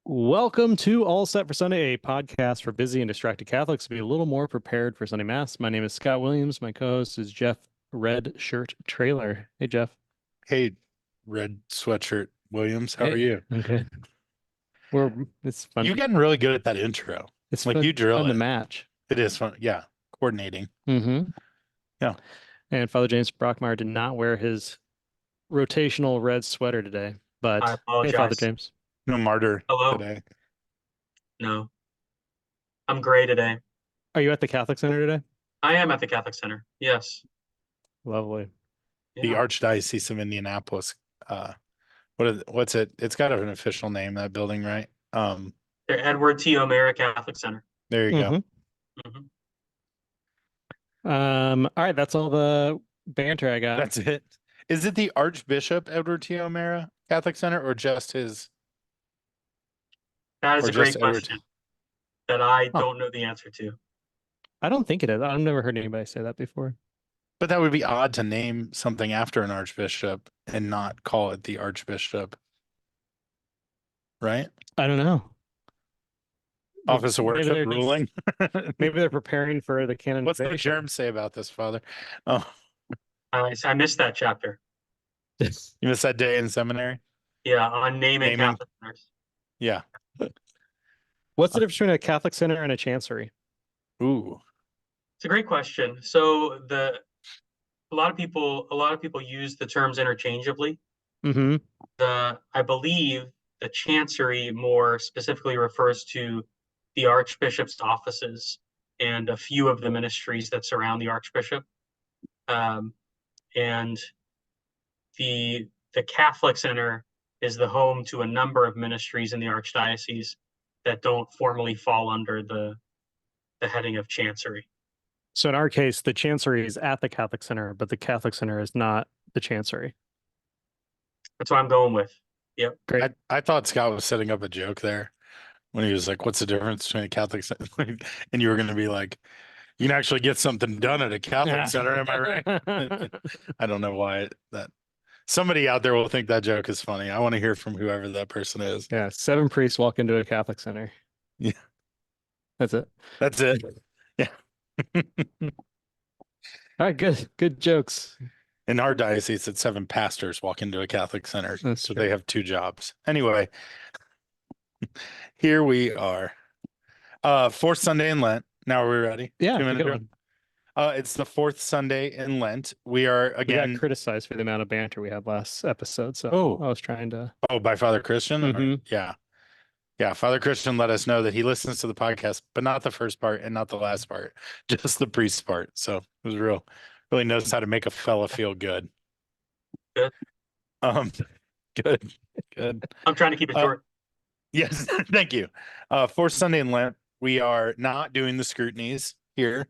Welcome to All Set for Sunday, a podcast for busy and distracted Catholics to be a little more prepared for Sunday Mass. My name is Scott Williams. My co-host is Jeff Red Shirt Trailer. Hey, Jeff. Hey, red sweatshirt Williams, how are Hey. you? Okay. It's fun. You're getting really good at that intro. It's Like fun, you drill fun to it. match. It is fun. Yeah, coordinating. Mm-hmm. Yeah. And Father James Brockmeier did not wear his rotational red sweater today, I but hey, Father apologize. James. No martyr Hello. today. No, I'm gray today. Are you at the Catholic Center today? I am at the Catholic Center. Yes. Lovely. The Yeah. Archdiocese of Indianapolis. What's it? It's got an official name, that building, right? They're Edward T. O'Meara Catholic Center. There you go. Mhm. All right, that's all the banter I got. That's it. Is it the Archbishop Edward T. O'Meara Catholic Center or just his? That is Or a great just Edward? question that I Huh. don't know the answer to. I don't think it is. I've never heard anybody say that before. But that would be odd to name something after an archbishop and not call it the Archbishop. Right? I don't know. Office of Maybe Worship they're just- ruling. Maybe they're preparing for the What's canonization. the germ say about this, Father? Oh, I missed that chapter. you missed that day in seminary? Yeah, on naming Naming. Catholic centers. Yeah. What's the difference between a Catholic center and a chancery? Ooh. It's a great question. So a lot of people use the terms interchangeably. Mm-hmm. I believe the chancery more specifically refers to the archbishop's offices and a few of the ministries that surround the archbishop. And the Catholic Center is the home to a number of ministries in the archdiocese that don't formally fall under the heading of chancery. So in our case, the chancery is at the Catholic center, but the Catholic center is not the chancery. That's what I'm going with. Yep. Great. I thought Scott was setting up a joke there when he was like, what's the difference between a Catholic center? And you were going to be like, you can actually get something done at a Catholic center. Am I right? I don't know why that somebody out there will think that joke is funny. I want to hear from whoever that person is. Yeah, 7 priests walk into a Catholic center. Yeah. That's it. That's it. Yeah. All right, good jokes. In our diocese, it's 7 pastors walk into a Catholic center. That's So true. they have 2 jobs. Anyway, here we are. Fourth Sunday in Lent. Now are we ready? Yeah, 2 minute good drill. one. It's the 4th Sunday in Lent. We are We again. got criticized for the amount of banter we had last episode, so Oh. I was trying to. Oh, by Father Christian? Or- Mhm. Yeah. Yeah. Father Christian let us know that he listens to the podcast, but not the first part and not the last part, just the priest part. So it was really knows how to make a fella feel good. Good. Good. I'm trying to keep it short. Yes. Thank you. Fourth Sunday in Lent, we are not doing the scrutinies here.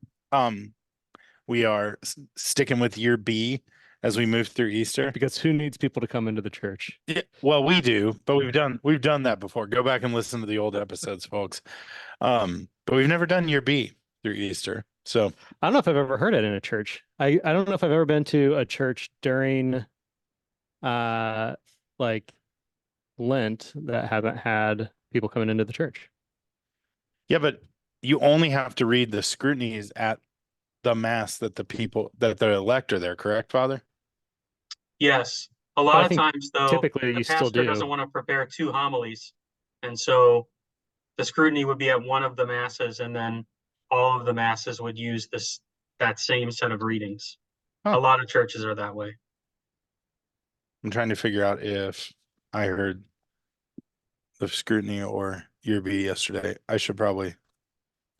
We are sticking with year B as we move through Easter. Because who needs people to come into the church? Yeah, well, we do, but we've done that before. Go back and listen to the old episodes, folks. But we've never done year B through Easter. So I don't know if I've ever heard it in a church. I don't know if I've ever been to a church during like Lent that haven't had people coming into the church. yeah, but you only have to read the scrutinies at the mass that the elect are there, correct, Father? Yes. A I lot of think times, though, typically the you still pastor do. doesn't want to prepare 2 homilies. And so the scrutiny would be at one of the masses, and then all of the masses would use that same set of readings. Huh. A lot of churches are that way. I'm trying to figure out if I heard the scrutiny or year B yesterday. I should probably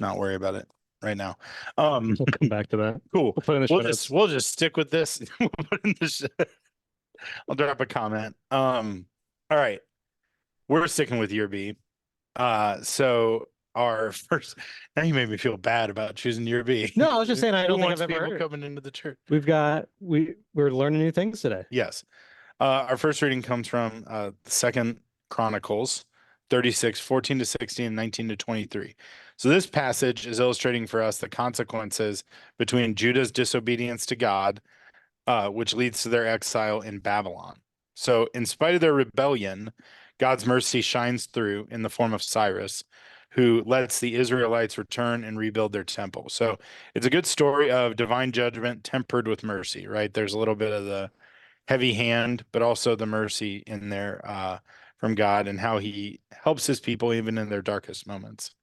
not worry about it right now. We'll come back to that. Cool. We'll put in the show notes. We'll just stick with this. We'll put in the I'll drop a comment. All right. We're sticking with year B. So our first, now you made me feel bad about choosing year B. No, I was just saying I Who don't think wants I've ever people heard. coming into the church. We're learning new things today. Yes. Our first reading comes from 2nd Chronicles 36, 14 to 16, and 19 to 23. So this passage is illustrating for us the consequences between Judah's disobedience to God, which leads to their exile in Babylon. So in spite of their rebellion, God's mercy shines through in the form of Cyrus, who lets the Israelites return and rebuild their temple. So it's a good story of divine judgment tempered with mercy, right? There's a little bit of the heavy hand, but also the mercy in there from God and how he helps his people even in their darkest moments.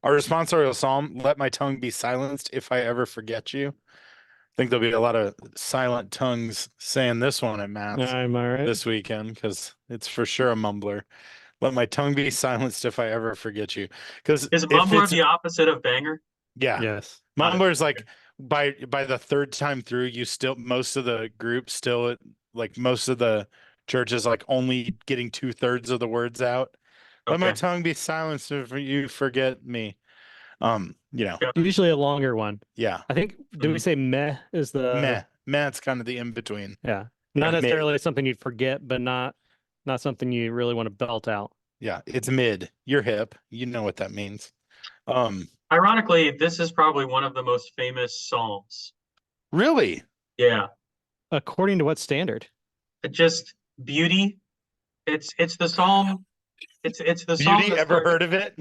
Our responsorial psalm, let my tongue be silenced if I ever forget you. I think there'll be a lot of silent tongues saying this one at Mass Am I right? this weekend because it's for sure a mumbler. Let my tongue be silenced if I ever forget you. Because Is if mumbler it's, the opposite of banger? yeah, Yes. mumbler's like by the third time through, you still, most of the group still, like most of the churches, like only getting 2/3 of the words out. Let my Okay. tongue be silenced if you forget me. You know, Yeah. Usually a longer one. yeah, I think, do we Mhm. say meh is meh, the, meh's kind of the in between. yeah, Yeah, not mid. necessarily something you'd forget, but not something you really want to belt out. Yeah, it's mid. You're hip. You know what that means. Um, Ironically, this is probably one of the most famous psalms. really? Yeah. According to what standard? Just beauty. It's the psalm. It's the psalm Beauty, that ever starts heard of it?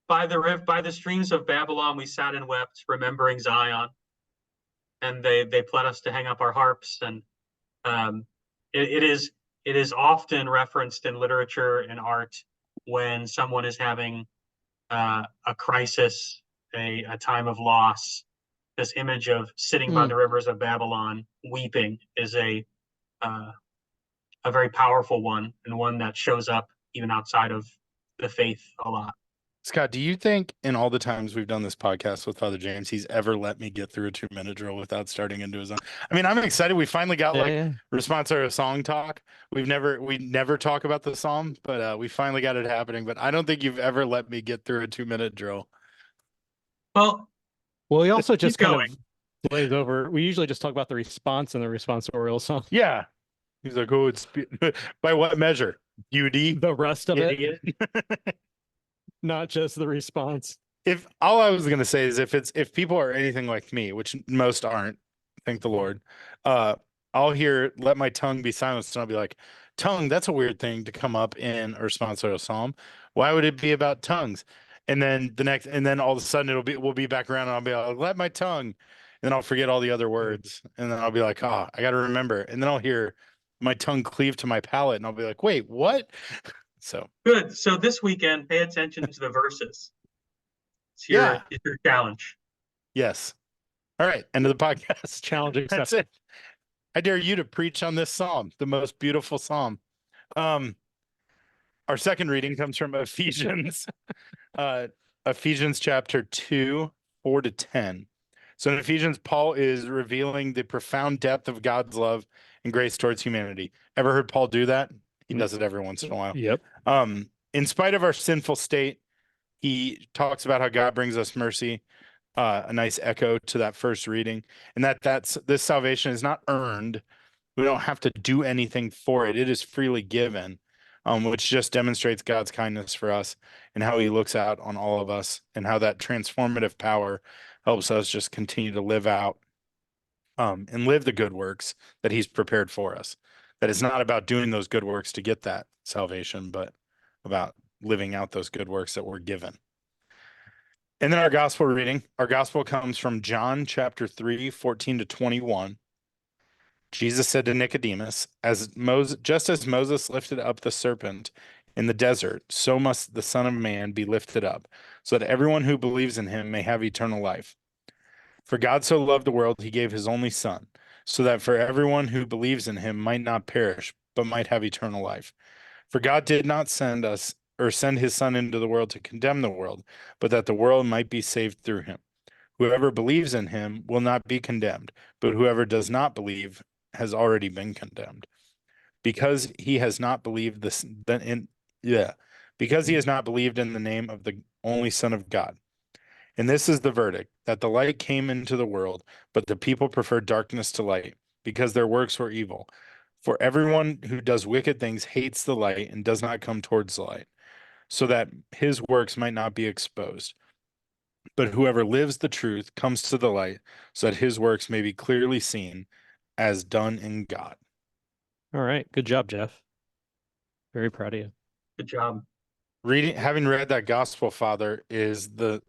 by the streams of Babylon we sat and wept, remembering Zion, and they pled us to hang up our harps, and um, it is often referenced in literature and art when someone is having a crisis, a time of loss. This image of sitting by Hmm. the rivers of Babylon weeping is uh, a very powerful one, and one that shows up even outside of the faith a lot. Scott, do you think in all the times we've done this podcast with Father James, he's ever let me get through a 2-minute drill without starting into his own? I mean, I'm excited. We finally got like Yeah. responsorial song talk. We never talk about the psalm, but we finally got it happening. But I don't think you've ever let me get through a 2-minute drill. Well, Well, we also keep just kind going. of glaze over. We usually just talk about the response in the responsorial song. Yeah. He's like, oh, it's by what measure? Beauty, The rest of it, idiot. not just the response. If all I was gonna say is if people are anything like me, which most aren't, thank the Lord, uh, I'll hear "Let my tongue be silenced" and I'll be like, "Tongue, that's a weird thing to come up in a responsorial psalm. Why would it be about tongues?" And then all of a sudden we'll be back around and I'll be like, "Let my tongue," and then I'll forget all the other words, and then I'll be like, "Oh, I got to remember," and then I'll hear my tongue cleave to my palate, and I'll be like, "Wait, what?" So Good. So this weekend, pay attention to the verses. yeah, It's your challenge. yes. All right, end of the podcast. Challenge That's accepted. it. I dare you to preach on this psalm, the most beautiful psalm. Um, our second reading comes from Ephesians, uh, Ephesians chapter 2, 4-10. So in Ephesians, Paul is revealing the profound depth of God's love and grace towards humanity. Ever heard Paul do that? He does it every once in a while. Yep. In spite of our sinful state, he talks about how God brings us mercy. A nice echo to that first reading, and that's this salvation is not earned. We don't have to do anything for it. It is freely given, which just demonstrates God's kindness for us and how he looks out on all of us and how that transformative power helps us just continue to live out and live the good works that he's prepared for us. That it's not about doing those good works to get that salvation, but about living out those good works that we're given. And then our gospel comes from John chapter 3, 14-21. Jesus said to Nicodemus, just as Moses lifted up the serpent in the desert, so must the Son of Man be lifted up, so that everyone who believes in him may have eternal life. For God so loved the world, he gave his only Son, so that for everyone who believes in him might not perish, but might have eternal life. For God did not send his Son into the world to condemn the world, but that the world might be saved through him. Whoever believes in him will not be condemned, but whoever does not believe has already been condemned, because he has not believed because he has not believed in the name of the only Son of God. And this is the verdict, that the light came into the world, but the people preferred darkness to light, because their works were evil. For everyone who does wicked things hates the light and does not come towards the light, so that his works might not be exposed. But whoever lives the truth comes to the light, so that his works may be clearly seen as done in God. All right. Good job, Jeff. Very proud of you. Good job. Having read that gospel, Father, is the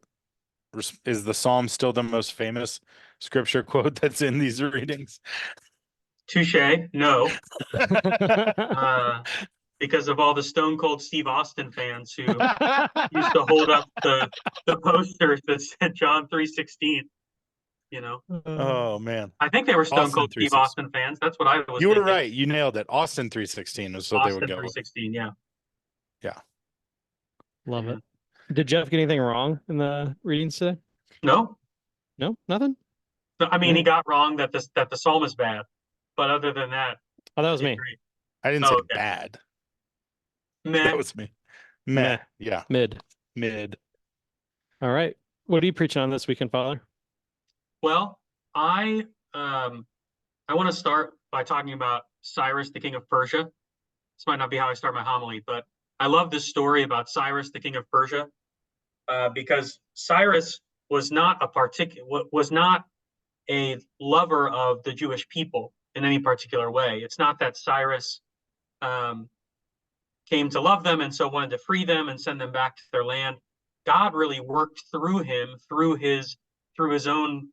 psalm still the most famous scripture quote that's in these readings? Touche. No. Because of all the Stone Cold Steve Austin fans who used to hold up the posters that said John 3:16. Oh man. I think they were Stone Austin Cold Steve 3:16. Austin fans. That's what I was You were thinking. right. You nailed it. Austin 3:16 was what they would Austin go with. 3:16. Yeah. Yeah. Love it. Did Jeff get anything wrong in the readings today? No. No, nothing. I mean, he got wrong that the psalm is bad, but other than that, Oh, that was he did me. great. I didn't Oh, say okay. bad. Meh. That was me. Meh. Meh. Yeah. Mid. Mid. All right. What are you preaching on this weekend, Father? Well, I want to start by talking about Cyrus, the king of Persia. This might not be how I start my homily, but I love this story about Cyrus, the king of Persia, because Cyrus was not a lover of the Jewish people in any particular way. It's not that Cyrus came to love them and so wanted to free them and send them back to their land. God really worked through him, through his own.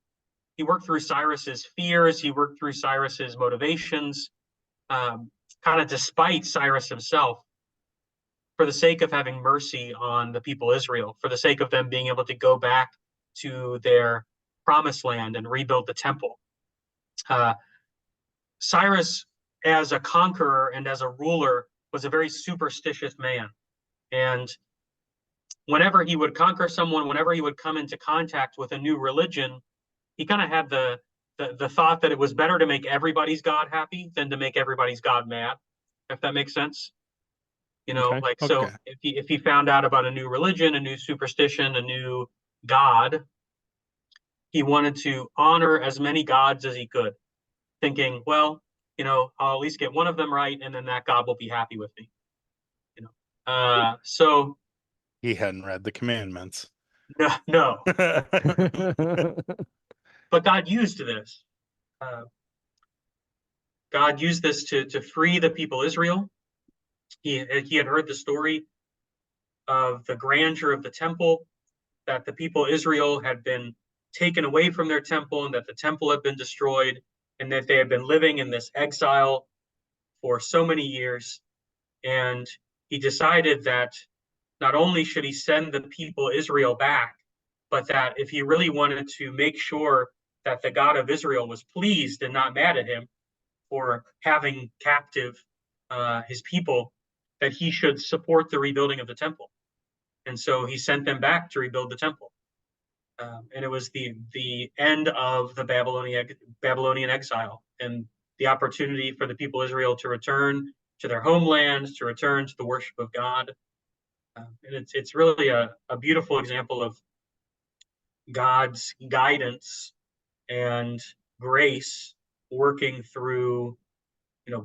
He worked through Cyrus's fears. He worked through Cyrus's motivations, kind of despite Cyrus himself, for the sake of having mercy on the people Israel, for the sake of them being able to go back to their promised land and rebuild the temple. Cyrus, as a conqueror and as a ruler, was a very superstitious man. And whenever he would conquer someone, whenever he would come into contact with a new religion, he kind of had the thought that it was better to make everybody's God happy than to make everybody's God mad, if that makes sense. Okay. So Okay. if he found out about a new religion, a new superstition, a new God, he wanted to honor as many gods as he could, thinking, well, I'll at least get one of them right, and then that God will be happy with me. So He hadn't read the commandments. no. But God used this. God used this to free the people Israel. He had heard the story of the grandeur of the temple, that the people Israel had been taken away from their temple and that the temple had been destroyed and that they had been living in this exile for so many years. And he decided that not only should he send the people Israel back, but that if he really wanted to make sure that the God of Israel was pleased and not mad at him for having captive his people, that he should support the rebuilding of the temple. And so he sent them back to rebuild the temple. And it was the end of the Babylonian exile and the opportunity for the people of Israel to return to their homeland, to return to the worship of God. And it's really a beautiful example of God's guidance and grace working through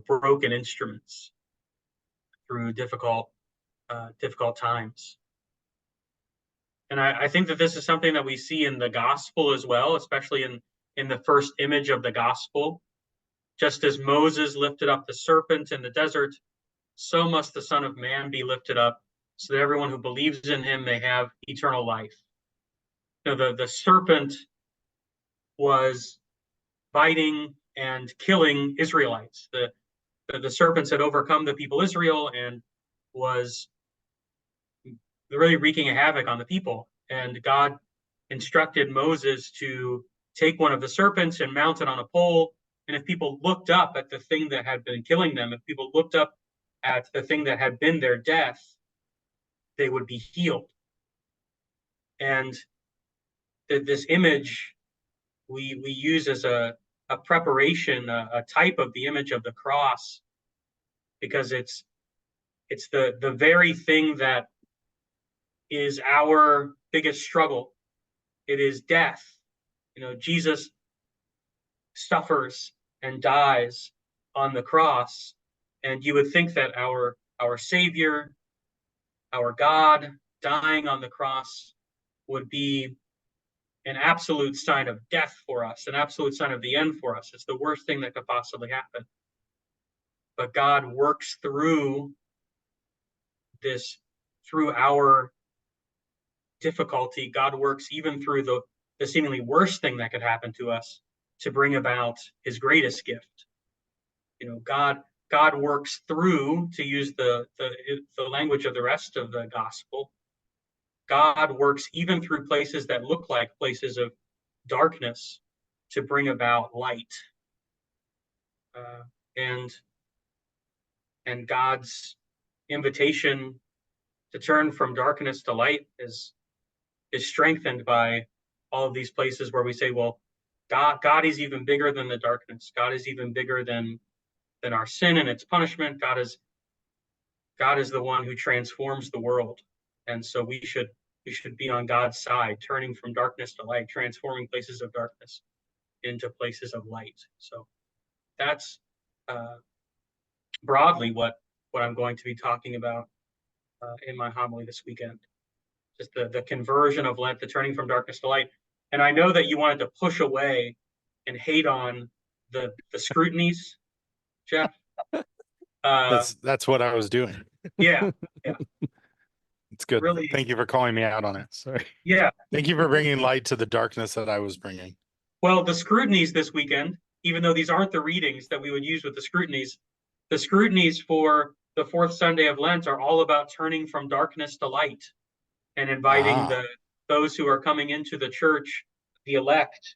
broken instruments, through difficult times. And I think that this is something that we see in the gospel as well, especially in the first image of the gospel. Just as Moses lifted up the serpent in the desert, so must the Son of Man be lifted up, so that everyone who believes in him may have eternal life. The serpent was biting and killing Israelites. The serpents had overcome the people Israel and was really wreaking a havoc on the people. And God instructed Moses to take one of the serpents and mount it on a pole. And if people looked up at the thing that had been killing them, if people looked up at the thing that had been their death, they would be healed. And this image we use as a preparation, a type of the image of the cross, because it's the very thing that is our biggest struggle. It is death. Jesus suffers and dies on the cross, and you would think that our Savior, our God, dying on the cross would be an absolute sign of death for us, an absolute sign of the end for us. It's the worst thing that could possibly happen. But God works through this through our difficulty, God works even through the seemingly worst thing that could happen to us to bring about his greatest gift. God works through, to use the language of the rest of the gospel, God works even through places that look like places of darkness to bring about light. And God's invitation to turn from darkness to light is strengthened by all of these places where we say, well, God is even bigger than the darkness. God is even bigger than our sin and its punishment. God is the one who transforms the world. And so we should be on God's side, turning from darkness to light, transforming places of darkness into places of light. So that's broadly what I'm going to be talking about in my homily this weekend. Just the conversion of Lent, the turning from darkness to light. And I know that you wanted to push away and hate on the scrutinies, Jeff. That's what I was doing. Yeah. It's good. Really, thank you for calling me out on it. Sorry. Yeah. Thank you for bringing light to the darkness that I was bringing. Well, the scrutinies this weekend, even though these aren't the readings that we would use with the scrutinies for the fourth Sunday of Lent are all about turning from darkness to light and inviting those who are coming into the church, the elect,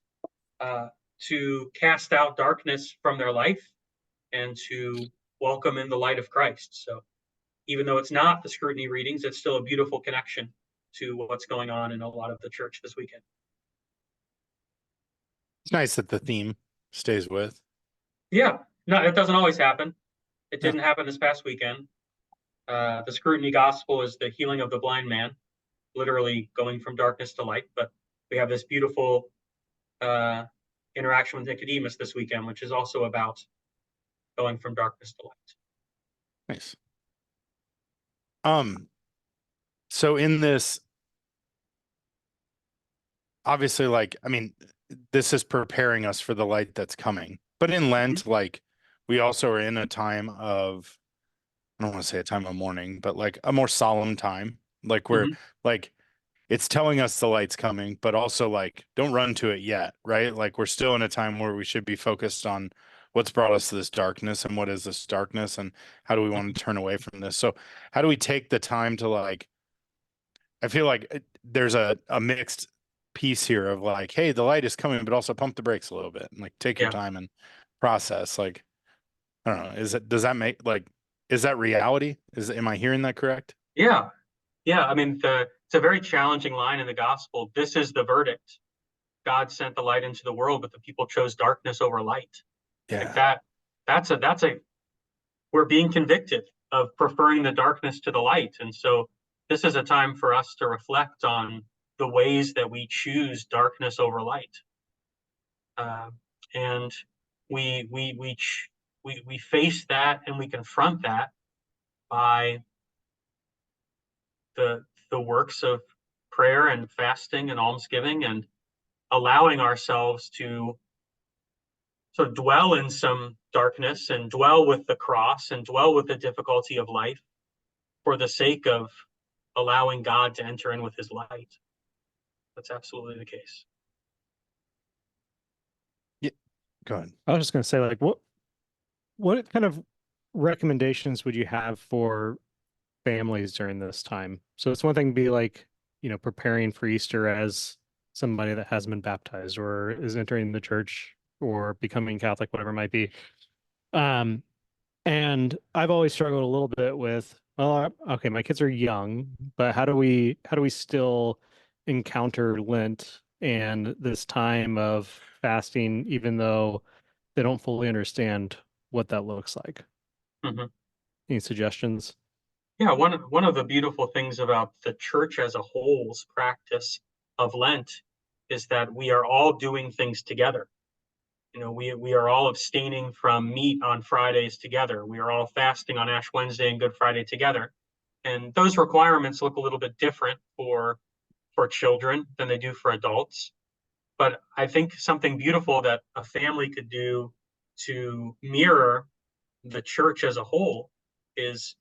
to cast out darkness from their life and to welcome in the light of Christ. So even though it's not the scrutiny readings, it's still a beautiful connection to what's going on in a lot of the church this weekend. It's nice that the theme stays with. Yeah, no, it doesn't always happen. It didn't happen this past weekend. The scrutiny gospel is the healing of the blind man, literally going from darkness to light. But we have this beautiful interaction with Nicodemus this weekend, which is also about going from darkness to light. Nice. So in this, obviously, this is preparing us for the light that's coming. But in Lent, we also are in a time of, I don't want to say a time of mourning, but like a more solemn time. Where it's telling us the light's coming, but also don't run to it yet, right? We're still in a time where we should be focused on what's brought us to this darkness and what is this darkness and how do we want to turn away from this. So how do we take the time to I feel like there's a mixed piece here of hey, the light is coming, but also pump the brakes a little bit and take your time and process. I don't know, does that make is that reality? Am I hearing that correct? Yeah. I mean, it's a very challenging line in the gospel. This is the verdict. God sent the light into the world, but the people chose darkness over light. Yeah. That's we're being convicted of preferring the darkness to the light. And so this is a time for us to reflect on the ways that we choose darkness over light. And we face that and we confront that by the works of prayer and fasting and almsgiving and allowing ourselves to sort of dwell in some darkness and dwell with the cross and dwell with the difficulty of life for the sake of allowing God to enter in with his light. That's absolutely the case. Yeah, go ahead. I was just going to say, what kind of recommendations would you have for families during this time? So it's one thing to be preparing for Easter as somebody that hasn't been baptized or is entering the church or becoming Catholic, whatever it might be. And I've always struggled a little bit with, well, okay, my kids are young, but how do we still encounter Lent and this time of fasting, even though they don't fully understand what that looks like? Any suggestions? Yeah, one of the beautiful things about the church as a whole's practice of Lent is that we are all doing things together. We are all abstaining from meat on Fridays together. We are all fasting on Ash Wednesday and Good Friday together. And those requirements look a little bit different for children than they do for adults. But I think something beautiful that a family could do to mirror the church as a whole is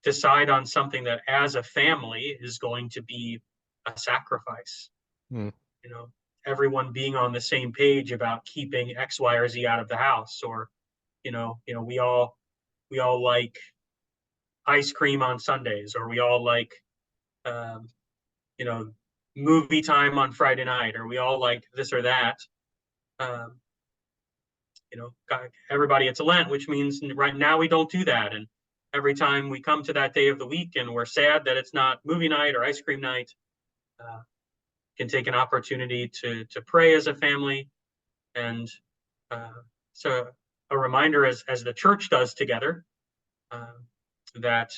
decide on something that as a family is going to be a sacrifice. Hmm. You know, everyone being on the same page about keeping X, Y, or Z out of the house, or we all like ice cream on Sundays, or we all like um, you know movie time on Friday night, or we all like this or that. Um, everybody, it's Lent, which means right now we don't do that. And every time we come to that day of the week and we're sad that it's not movie night or ice cream night, can take an opportunity to pray as a family. And so a reminder, as the church does together, that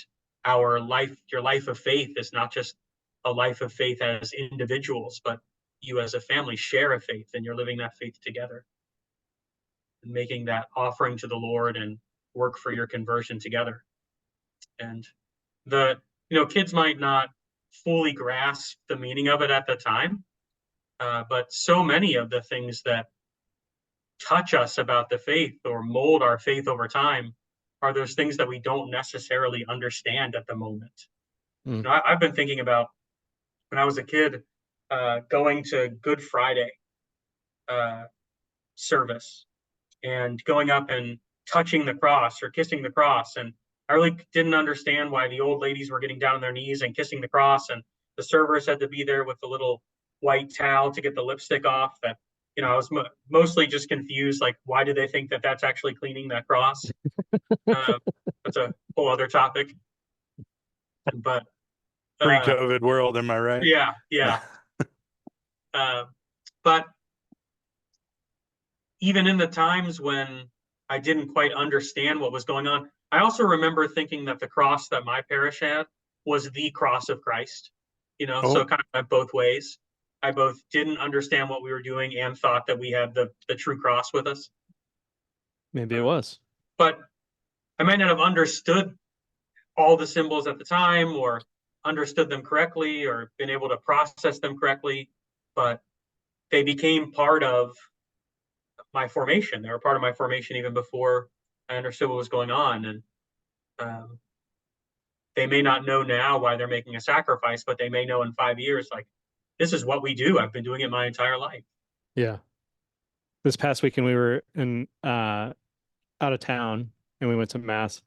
your life of faith is not just a life of faith as individuals, but you as a family share a faith and you're living that faith together and making that offering to the Lord and work for your conversion together. And kids might not fully grasp the meaning of it at the time, but so many of the things that touch us about the faith or mold our faith over time are those things that we don't necessarily understand at the moment. Mm. I've been thinking about when I was a kid, going to Good Friday service and going up and touching the cross or kissing the cross. And I really didn't understand why the old ladies were getting down on their knees and kissing the cross, and the servers had to be there with the little white towel to get the lipstick off. That I was mostly just confused, like, why do they think that that's actually cleaning that cross? That's a whole other topic. But Pre-COVID world, am I right? Yeah. But even in the times when I didn't quite understand what was going on, I also remember thinking that the cross that my parish had was the cross of Christ. So it kind of went both ways. I both didn't understand what we were doing and thought that we had the true cross with us. Maybe it was. But I might not have understood all the symbols at the time or understood them correctly or been able to process them correctly, but they became part of my formation. They were part of my formation even before I understood what was going on. And they may not know now why they're making a sacrifice, but they may know in 5 years, like, this is what we do. I've been doing it my entire life. Yeah. This past weekend we were in out of town and we went to mass,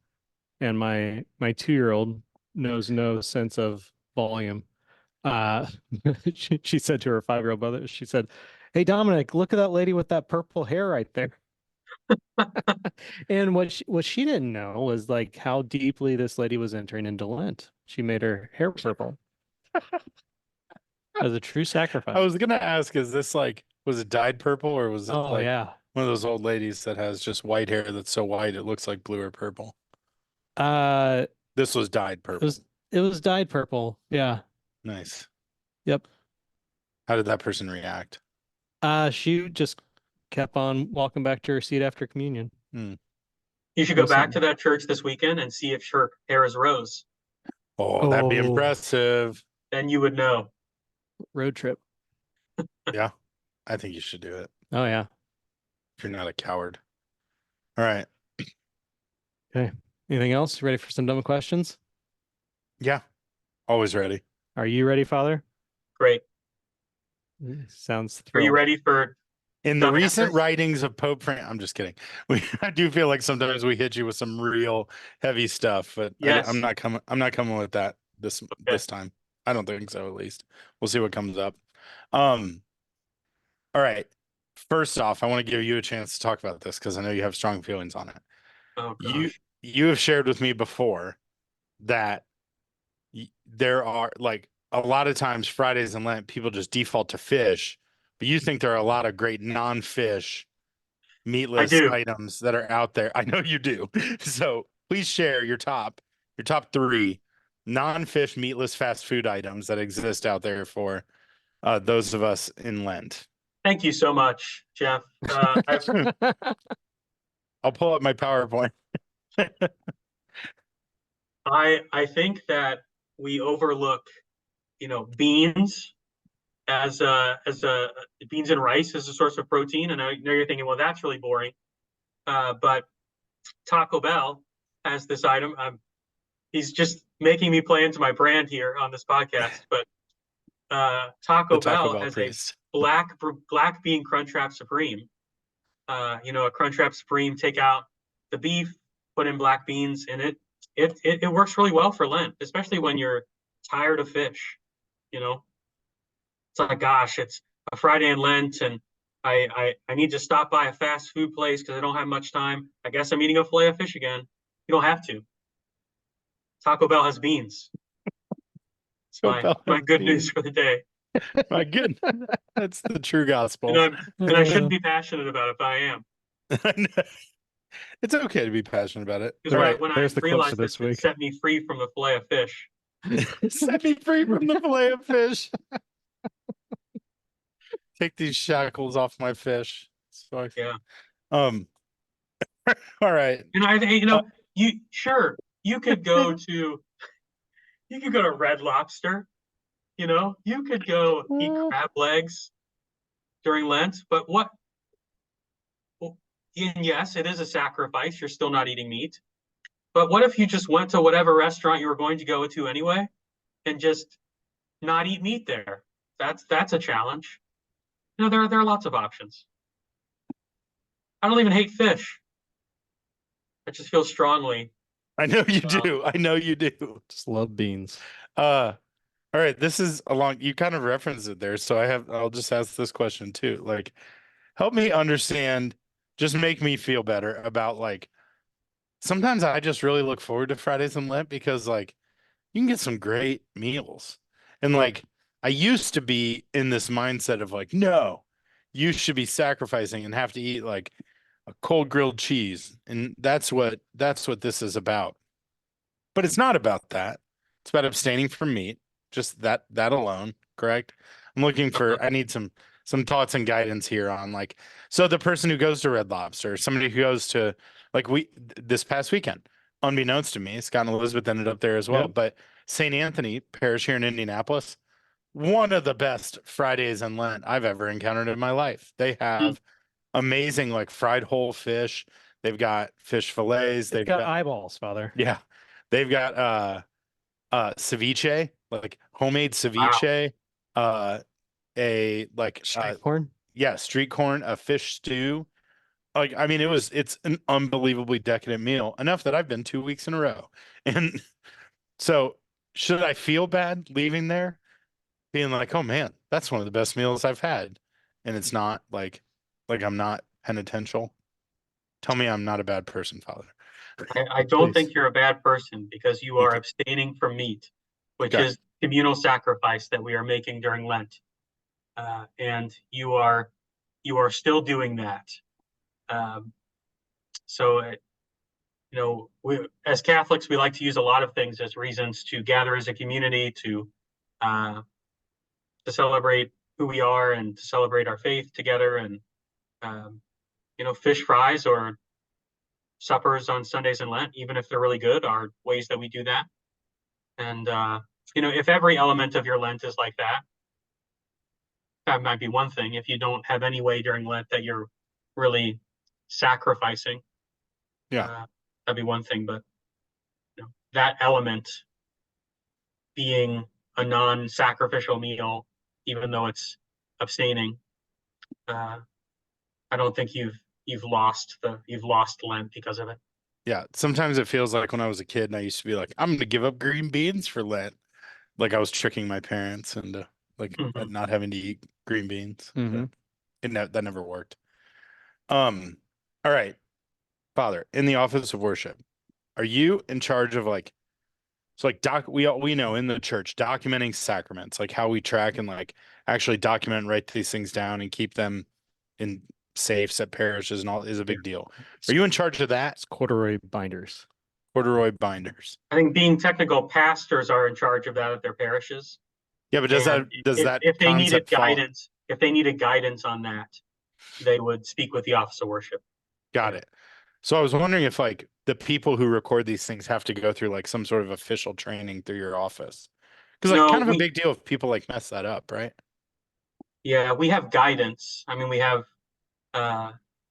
and my 2-year-old knows no sense of volume. She said to her 5-year-old brother, she said, "Hey Dominic, look at that lady with that purple hair right there." And what she didn't know was like how deeply this lady was entering into Lent. She made her hair purple as a true sacrifice. I was gonna ask, is this like, was it dyed purple, or was it like yeah. one of those old ladies that has just white hair that's so white it looks like blue or purple? This was dyed purple. It was dyed purple. Yeah. Nice. Yep. How did that person react? She just kept on walking back to her seat after communion. You should go back to that church this weekend and see if her hair is rose. Oh, that'd be impressive. Then you would know. Road trip. Yeah, I think you should do it. Oh yeah. If you're not a coward. All right. Okay. Anything else? Ready for some dumb questions? Yeah. Always ready. Are you ready, Father? Great. Sounds thrilled. Are you ready for in the recent writings of Pope Francis? I'm just kidding. I do feel like sometimes we hit you with some real heavy stuff, but yes. I'm not coming with that this time. I don't think so, at least. We'll see what comes up. All right. First off, I want to give you a chance to talk about this because I know you have strong feelings on it. Oh, gosh. You have shared with me before that there are, like, a lot of times Fridays in Lent, people just default to fish, but you think there are a lot of great non-fish meatless items that are out there. I know you do. So please share your top 3 non-fish meatless fast food items that exist out there for those of us in Lent. Thank you so much, Jeff. I'll pull up my PowerPoint. I think that we overlook, beans as beans and rice as a source of protein. And I know you're thinking, well, that's really boring. But Taco Bell has this item. he's just making me play into my brand here on this podcast. But The Taco Taco Bell Bell has a priest. black bean Crunchwrap Supreme. A Crunchwrap Supreme, take out the beef, put in black beans, and it works really well for Lent, especially when you're tired of fish. It's like, gosh, it's a Friday in Lent, and I need to stop by a fast food place because I don't have much time. I guess I'm eating a fillet of fish again. You don't have to. Taco Bell has beans. It's Taco Bell my has good beans. news for the day. My goodness, that's the true gospel. And I shouldn't be passionate about it, but I am. It's okay to be passionate about it. Because Right. when I there's the clips realized for this it week. set me free from the fillet of fish. Set me free from the fillet of fish. Take these shackles off my fish. Yeah. All right. And you could go to Red Lobster. You could go eat crab legs during Lent, but and yes, it is a sacrifice. You're still not eating meat. But what if you just went to whatever restaurant you were going to go to anyway and just not eat meat there? That's a challenge. There are lots of options. I don't even hate fish. I just feel strongly. I know you do. I know you do. Just love beans. All right. This is you kind of referenced it there. So I'll just ask this question too. Like, help me understand, just make me feel better about sometimes I just really look forward to Fridays in Lent because you can get some great meals. And I used to be in this mindset of no, you should be sacrificing and have to eat a cold grilled cheese. And that's what this is about. But it's not about that. It's about abstaining from meat. Just that alone, correct? I'm looking for I need some thoughts and guidance here on so the person who goes to Red Lobster, somebody who goes to this past weekend, unbeknownst to me, Scott and Elizabeth ended up there as well. Yep. But St. Anthony Parish here in Indianapolis, one of the best Fridays in Lent I've ever encountered in my life. They have amazing fried whole fish. They've got fish fillets. They've got eyeballs, Father. Yeah. They've got ceviche, homemade ceviche, Street corn. Yeah, street corn, a fish stew. I mean, it's an unbelievably decadent meal, enough that I've been 2 weeks in a row. And so should I feel bad leaving there being oh man, that's one of the best meals I've had? And it's not I'm not penitential. Tell me I'm not a bad person, Father. I don't Please. think you're a bad person because you are abstaining from meat, which is communal sacrifice that we are making during Lent. And you are still doing that. We, as Catholics, we like to use a lot of things as reasons to gather as a community, to celebrate who we are and to celebrate our faith together. And fish fries or suppers on Sundays in Lent, even if they're really good, are ways that we do that. And if every element of your Lent is like that, that might be one thing. If you don't have any way during Lent that you're really sacrificing, that'd be one thing. But that element being a non-sacrificial meal, even though it's abstaining, I don't think you've lost Lent because of it. Yeah, sometimes it feels like when I was a kid and I used to be I'm going to give up green beans for Lent. I was tricking my parents into not having to eat green beans. That never worked. All right, Father, in the office of worship, are you in charge of we know in the church documenting sacraments, how we track and actually document and write these things down and keep them in safes at parishes and all is a big deal. Are you in charge of that? It's corduroy binders. Corduroy binders. I think being technical, pastors are in charge of that at their parishes. Yeah, but if they needed guidance on that, they would speak with the office of worship. Got it. So I was wondering if the people who record these things have to go through some sort of official training through your office, because kind of a big deal if people mess that up, right? Yeah, we have guidance. I mean, we have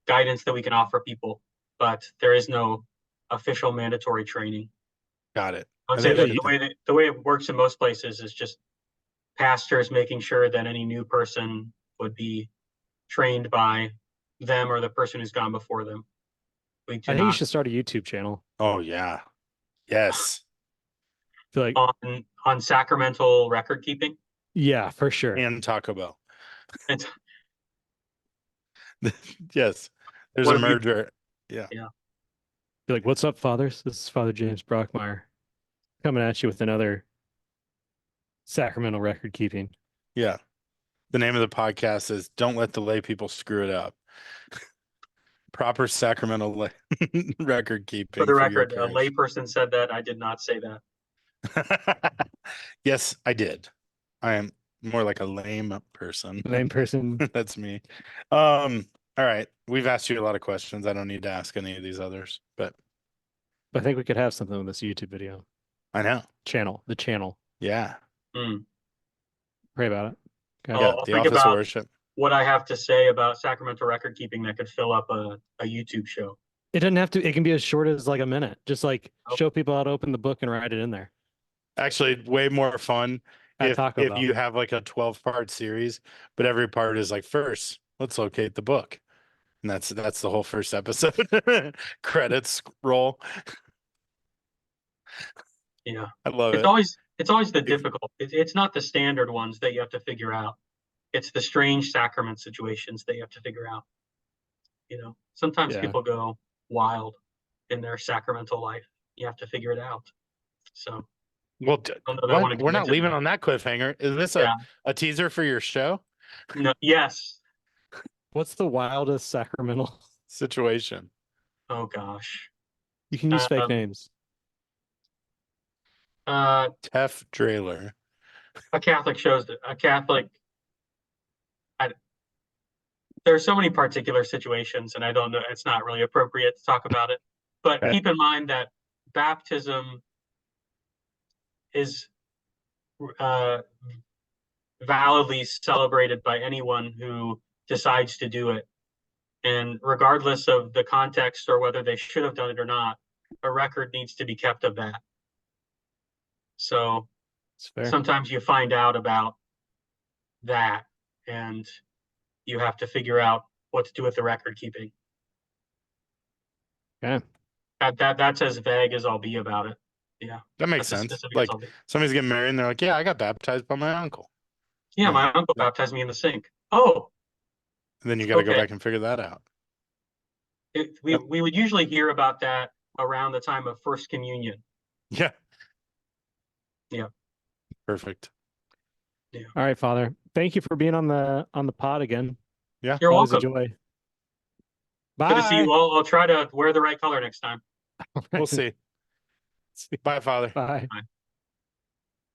guidance that we can offer people, but there is no official mandatory training. Got it. I would I say think that the way it works in most places is just pastors making sure that any new person would be trained by them or the person who's gone before them. We do I think you not should start a YouTube channel. Oh yeah. Yes. I feel like, on sacramental record keeping. yeah, for sure. And Taco Bell. It's Yes. There's What a have you- merger. Yeah. Be like, what's up, fathers? This is Father James Brockmeier coming at you with another sacramental record keeping. Yeah. The name of the podcast is Don't Let the Lay People Screw It Up. Proper sacramental record keeping for the your record, a parish. layperson said that. I did not say that. Yes, I did. I am more like a lame person. Lame person. That's me. All right. We've asked you a lot of questions. I don't need to ask any of these others, but I think we could have something with this YouTube video I know. the channel. Yeah. Pray about it. Okay. Yeah. I'll The think office of about worship. what I have to say about sacramental record keeping that could fill up a YouTube show. It doesn't have to, it can be as short as like a minute. Just like Oh. show people how to open the book and write it in there. Actually, way more fun At if Taco Bell. you have like a 12-part series, but every part is like, first, let's locate the book. And that's the whole first episode. Credits roll. Yeah. I love It's it. always the difficult. It's not the standard ones that you have to figure out. It's the strange sacrament situations that you have to figure out. Sometimes Yeah. people go wild in their sacramental life. You have to figure it out. So Well, don't know that I want to we're get not into leaving that. on that cliffhanger. Is this Yeah. a teaser for your show No, yes. What's the wildest sacramental? situation? Oh gosh. You can use fake Um, names. Tef Drailer. A Catholic shows a Catholic. There are so many particular situations, and I don't know. It's not really appropriate to talk about it. But Okay. keep in mind that baptism is validly celebrated by anyone who decides to do it. And regardless of the context or whether they should have done it or not, a record needs to be kept of that. So It's fair. sometimes you find out about that and you have to figure out what to do with the record keeping. Okay. That's as vague as I'll be about it. Yeah. That makes That's as sense. specific as Like I'll be. somebody's getting married and they're like, yeah, I got baptized by my uncle. Yeah, my uncle baptized me in the sink. Oh, And then you got to go Okay. back and figure that out. we would usually hear about that around the time of First Communion. Yeah. Yeah. Perfect. All right, Father. Thank you for being on the pod again. Yeah. You're Always welcome. a joy. Good to see Bye. you. I'll try to wear the right color next time. We'll see. Bye, Father. Bye. Bye.